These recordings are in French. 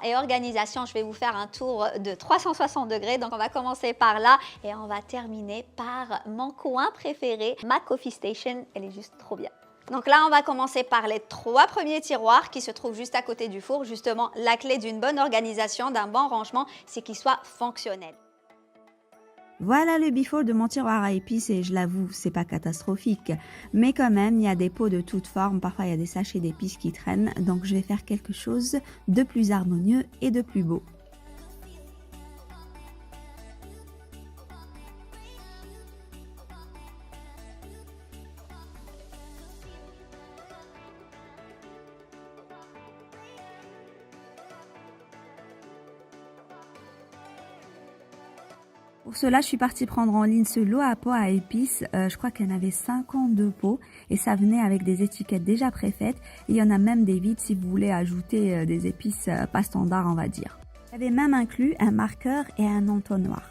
et organisation, je vais vous faire un tour de 360 degrés. Donc on va commencer par là et on va terminer par mon coin préféré, ma coffee station. Elle est juste trop bien. Donc là, on va commencer par les 3 premiers tiroirs qui se trouvent juste à côté du four. Justement, la clé d'une bonne organisation, d'un bon rangement, c'est qu'il soit fonctionnel. Voilà le before de mon tiroir à épices et je l'avoue, c'est pas catastrophique. Mais quand même, il y a des pots de toutes formes, parfois il y a des sachets d'épices qui traînent, donc je vais faire quelque chose de plus harmonieux et de plus beau. Pour cela, je suis partie prendre en ligne ce lot à pots à épices. Je crois qu'il y en avait 52 pots et ça venait avec des étiquettes déjà préfaites. Il y en a même des vides si vous voulez ajouter des épices pas standards, on va dire. Il y avait même inclus un marqueur et un entonnoir.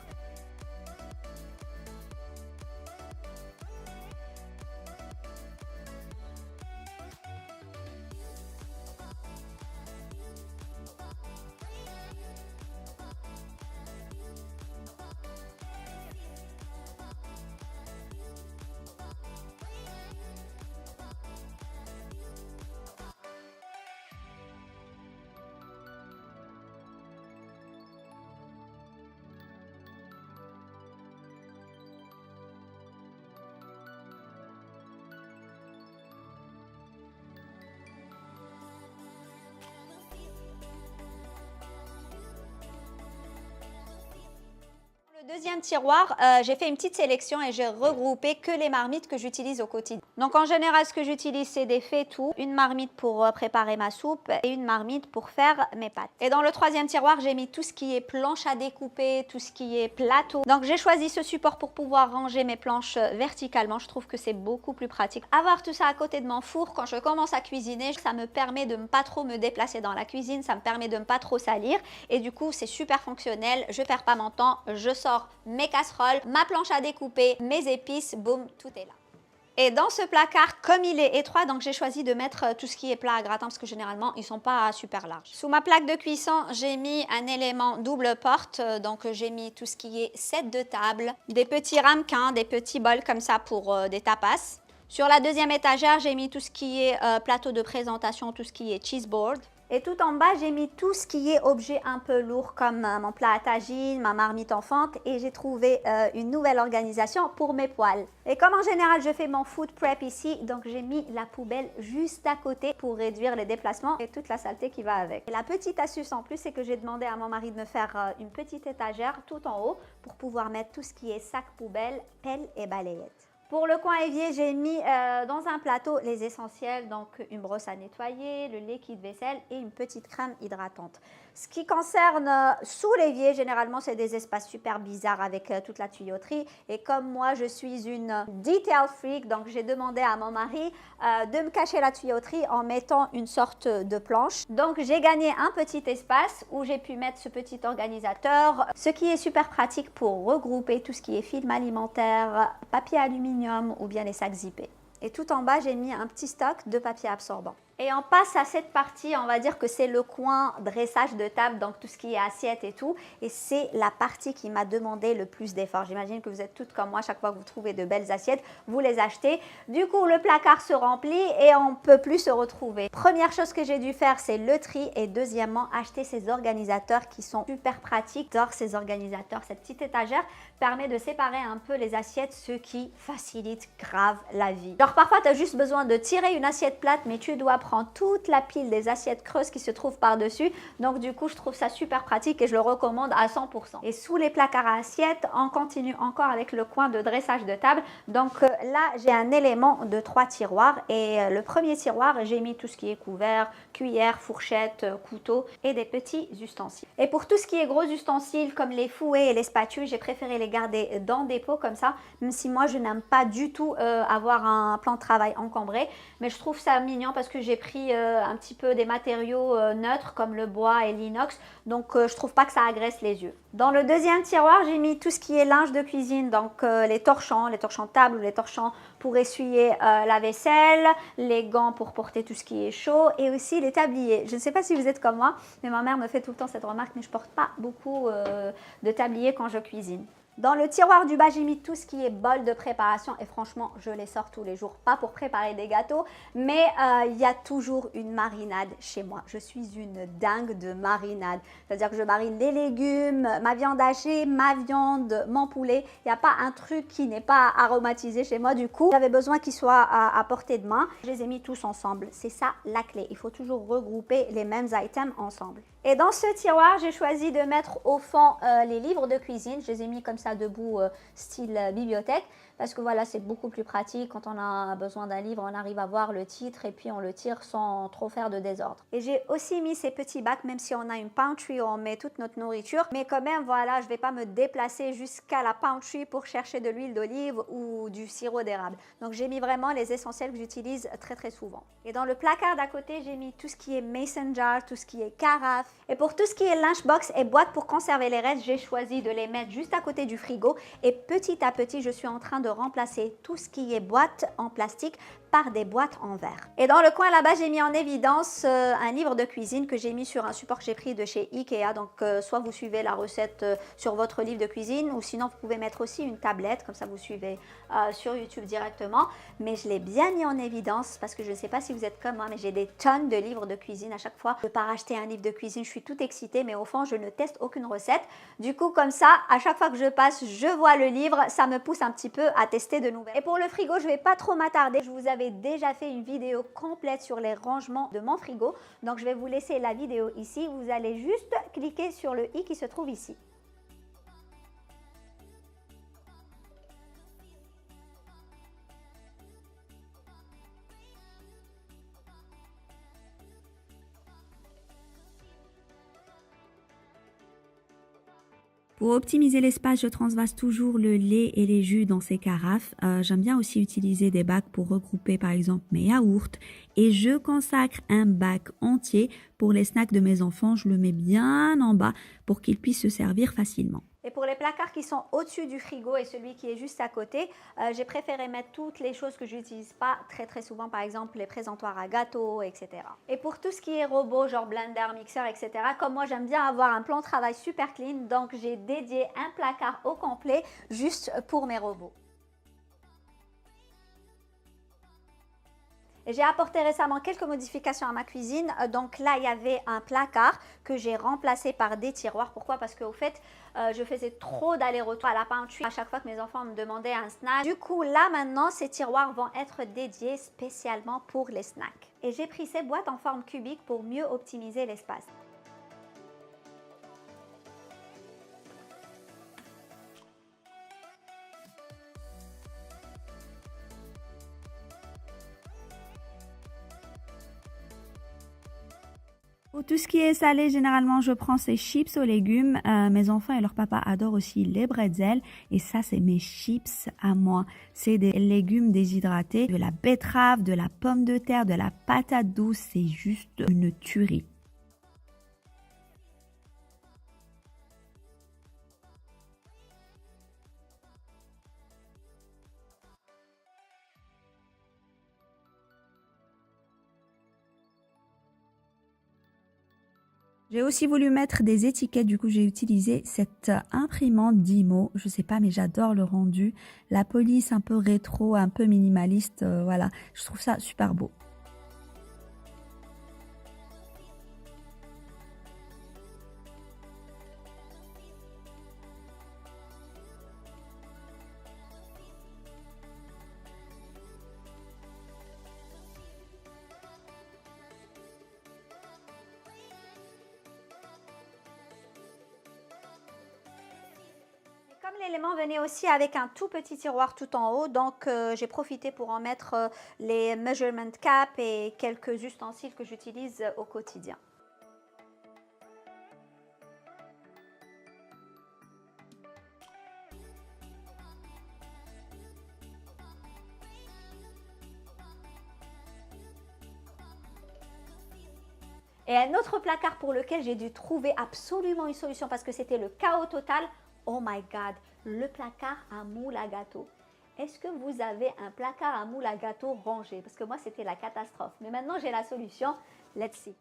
Le deuxième tiroir, j'ai fait une petite sélection et j'ai regroupé que les marmites que j'utilise au quotidien. Donc en général, ce que j'utilise, c'est des faitout, une marmite pour préparer ma soupe et une marmite pour faire mes pâtes. Et dans le troisième tiroir, j'ai mis tout ce qui est planche à découper, tout ce qui est plateau. Donc j'ai choisi ce support pour pouvoir ranger mes planches verticalement. Je trouve que c'est beaucoup plus pratique. Avoir tout ça à côté de mon four, quand je commence à cuisiner, ça me permet de ne pas trop me déplacer dans la cuisine, ça me permet de ne pas trop salir. Et du coup, c'est super fonctionnel, je perds pas mon temps, je sors mes casseroles, ma planche à découper, mes épices, boum, tout est là. Et dans ce placard, comme il est étroit, donc j'ai choisi de mettre tout ce qui est plat à gratin parce que généralement, ils ne sont pas super larges. Sous ma plaque de cuisson, j'ai mis un élément double porte. Donc j'ai mis tout ce qui est set de table, des petits ramequins, des petits bols comme ça pour des tapas. Sur la deuxième étagère, j'ai mis tout ce qui est plateau de présentation, tout ce qui est cheese board. Et tout en bas, j'ai mis tout ce qui est objet un peu lourd comme mon plat à tagine, ma marmite enfante et j'ai trouvé une nouvelle organisation pour mes poêles. Et comme en général, je fais mon food prep ici, donc j'ai mis la poubelle juste à côté pour réduire les déplacements et toute la saleté qui va avec. Et la petite astuce en plus, c'est que j'ai demandé à mon mari de me faire une petite étagère tout en haut pour pouvoir mettre tout ce qui est sac poubelle, pelle et balayette. Pour le coin évier, j'ai mis dans un plateau les essentiels, donc une brosse à nettoyer, le liquide vaisselle et une petite crème hydratante. Ce qui concerne sous l'évier, généralement, c'est des espaces super bizarres avec toute la tuyauterie. Et comme moi, je suis une detail freak, donc j'ai demandé à mon mari de me cacher la tuyauterie en mettant une sorte de planche. Donc j'ai gagné un petit espace où j'ai pu mettre ce petit organisateur, ce qui est super pratique pour regrouper tout ce qui est film alimentaire, papier aluminium ou bien les sacs zippés. Et tout en bas, j'ai mis un petit stock de papier absorbant. Et on passe à cette partie, on va dire que c'est le coin dressage de table, donc tout ce qui est assiette et tout. Et c'est la partie qui m'a demandé le plus d'efforts. J'imagine que vous êtes toutes comme moi, chaque fois que vous trouvez de belles assiettes, vous les achetez. Du coup, le placard se remplit et on ne peut plus se retrouver. Première chose que j'ai dû faire, c'est le tri. Et deuxièmement, acheter ces organisateurs qui sont super pratiques. J'adore ces organisateurs. Cette petite étagère permet de séparer un peu les assiettes, ce qui facilite grave la vie. Genre parfois, tu as juste besoin de tirer une assiette plate, mais tu dois prendre toute la pile des assiettes creuses qui se trouvent par-dessus. Donc du coup, je trouve ça super pratique et je le recommande à 100%. Et sous les placards à assiettes, on continue encore avec le coin de dressage de table. Donc là, j'ai un élément de 3 tiroirs. Et le premier tiroir, j'ai mis tout ce qui est couvert, cuillère, fourchette, couteau et des petits ustensiles. Et pour tout ce qui est gros ustensiles comme les fouets et les spatules, j'ai préféré les garder dans des pots comme ça, même si moi, je n'aime pas du tout avoir un plan de travail encombré. Mais je trouve ça mignon parce que j'ai j'ai pris un petit peu des matériaux neutres comme le bois et l'inox, donc je trouve pas que ça agresse les yeux. Dans le deuxième tiroir, j'ai mis tout ce qui est linge de cuisine, donc les torchons table ou les torchons pour essuyer la vaisselle, les gants pour porter tout ce qui est chaud et aussi les tabliers. Je ne sais pas si vous êtes comme moi, mais ma mère me fait tout le temps cette remarque, mais je porte pas beaucoup de tabliers quand je cuisine. Dans le tiroir du bas, j'ai mis tout ce qui est bol de préparation et franchement, je les sors tous les jours. Pas pour préparer des gâteaux, mais il y a toujours une marinade chez moi. Je suis une dingue de marinade. C'est-à-dire que je marine les légumes, ma viande hachée, ma viande, mon poulet. Il n'y a pas un truc qui n'est pas aromatisé chez moi. Du coup, j'avais besoin qu'ils soient à portée de main. Je les ai mis tous ensemble. C'est ça la clé. Il faut toujours regrouper les mêmes items ensemble. Et dans ce tiroir, j'ai choisi de mettre au fond les livres de cuisine. Je les ai mis comme ça debout, style bibliothèque, parce que voilà, c'est beaucoup plus pratique. Quand on a besoin d'un livre, on arrive à voir le titre et puis on le tire sans trop faire de désordre. Et j'ai aussi mis ces petits bacs, même si on a une pantry où on met toute notre nourriture. Mais quand même, voilà, je ne vais pas me déplacer jusqu'à la pantry pour chercher de l'huile d'olive ou du sirop d'érable. Donc j'ai mis vraiment les essentiels que j'utilise très très souvent. Et dans le placard d'à côté, j'ai mis tout ce qui est mason jar, tout ce qui est carafe. Et pour tout ce qui est lunchbox et boîte pour conserver les restes, j'ai choisi de les mettre juste à côté du frigo. Et petit à petit, je suis en train de remplacer tout ce qui est boîte en plastique par des boîtes en verre. Et dans le coin là-bas, j'ai mis en évidence un livre de cuisine que j'ai mis sur un support que j'ai pris de chez Ikea. Donc, soit vous suivez la recette sur votre livre de cuisine ou sinon vous pouvez mettre aussi une tablette, comme ça vous suivez sur YouTube directement. Mais je l'ai bien mis en évidence parce que je ne sais pas si vous êtes comme moi, mais j'ai des tonnes de livres de cuisine à chaque fois. Je ne peux pas racheter un livre de cuisine, je suis toute excitée, mais au fond, je ne teste aucune recette. Du coup, comme ça, à chaque fois que je passe, je vois le livre, ça me pousse un petit peu à tester de nouvelles. Et pour le frigo, je ne vais pas trop m'attarder. Je vous avais déjà fait une vidéo complète sur les rangements de mon frigo. Donc, je vais vous laisser la vidéo ici. Vous allez juste cliquer sur le i qui se trouve ici. Pour optimiser l'espace, je transvase toujours le lait et les jus dans ces carafes. J'aime bien aussi utiliser des bacs pour regrouper par exemple mes yaourts. Et je consacre un bac entier pour les snacks de mes enfants. Je le mets bien en bas pour qu'ils puissent se servir facilement. Et pour les placards qui sont au-dessus du frigo et celui qui est juste à côté, j'ai préféré mettre toutes les choses que je n'utilise pas très souvent, par exemple les présentoirs à gâteaux, etc. Et pour tout ce qui est robot, genre blender, mixeur, etc., comme moi j'aime bien avoir un plan de travail super clean, donc j'ai dédié un placard au complet juste pour mes robots. J'ai apporté récemment quelques modifications à ma cuisine. Donc là, il y avait un placard que j'ai remplacé par des tiroirs. Pourquoi? Parce qu'au fait, je faisais trop d'aller-retour à la pantry à chaque fois que mes enfants me demandaient un snack. Du coup, là, maintenant, ces tiroirs vont être dédiés spécialement pour les snacks. Et j'ai pris ces boîtes en forme cubique pour mieux optimiser l'espace. Pour tout ce qui est salé, généralement, je prends ces chips aux légumes. Mes enfants et leur papa adorent aussi les bretzels. Et ça, c'est mes chips à moi. C'est des légumes déshydratés, de la betterave, de la pomme de terre, de la patate douce. C'est juste une tuerie. J'ai aussi voulu mettre des étiquettes, du coup j'ai utilisé cette imprimante Dymo, je sais pas mais j'adore le rendu, la police un peu rétro, un peu minimaliste, voilà, je trouve ça super beau. Comme l'élément venait aussi avec un tout petit tiroir tout en haut, donc j'ai profité pour en mettre les measurement caps et quelques ustensiles que j'utilise au quotidien. Et un autre placard pour lequel j'ai dû trouver absolument une solution parce que c'était le chaos total. Oh my God, le placard à moule à gâteau. Est-ce que vous avez un placard à moule à gâteau rangé? Parce que moi, c'était la catastrophe. Mais maintenant, j'ai la solution. Let's see.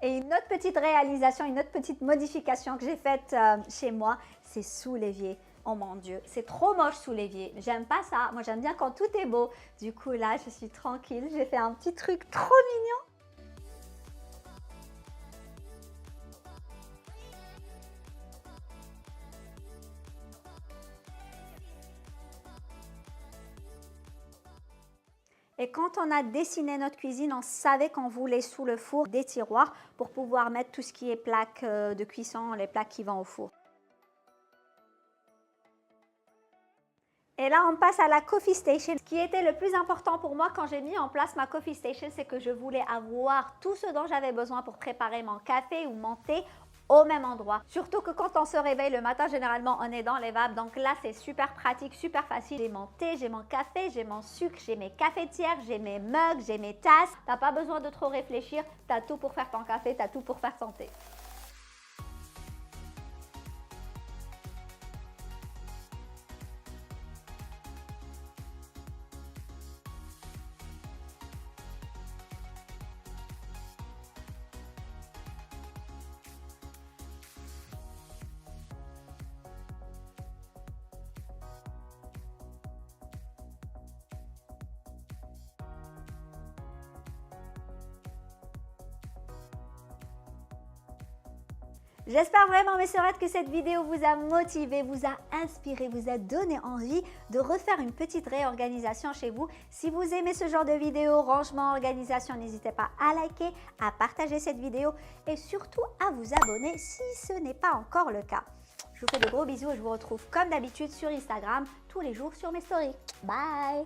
Et une autre petite réalisation, une autre petite modification que j'ai faite chez moi, c'est sous l'évier. Oh mon Dieu, c'est trop moche sous l'évier. J'aime pas ça. Moi, j'aime bien quand tout est beau. Du coup, là, je suis tranquille. J'ai fait un petit truc trop mignon. Et quand on a dessiné notre cuisine, on savait qu'on voulait sous le four des tiroirs pour pouvoir mettre tout ce qui est plaques de cuisson, les plaques qui vont au four. Et là, on passe à la coffee station. Ce qui était le plus important pour moi quand j'ai mis en place ma coffee station, c'est que je voulais avoir tout ce dont j'avais besoin pour préparer mon café ou mon thé au même endroit. Surtout que quand on se réveille le matin, généralement, on est dans les vapes. Donc là, c'est super pratique, super facile. J'ai mon thé, j'ai mon café, j'ai mon sucre, j'ai mes cafetières, j'ai mes mugs, j'ai mes tasses. T'as pas besoin de trop réfléchir. T'as tout pour faire ton café, t'as tout pour faire ton thé. J'espère vraiment, mes sœurs, que cette vidéo vous a motivé, vous a inspiré, vous a donné envie de refaire une petite réorganisation chez vous. Si vous aimez ce genre de vidéo, rangement, organisation, n'hésitez pas à liker, à partager cette vidéo et surtout à vous abonner si ce n'est pas encore le cas. Je vous fais de gros bisous et je vous retrouve comme d'habitude sur Instagram tous les jours sur mes stories. Bye!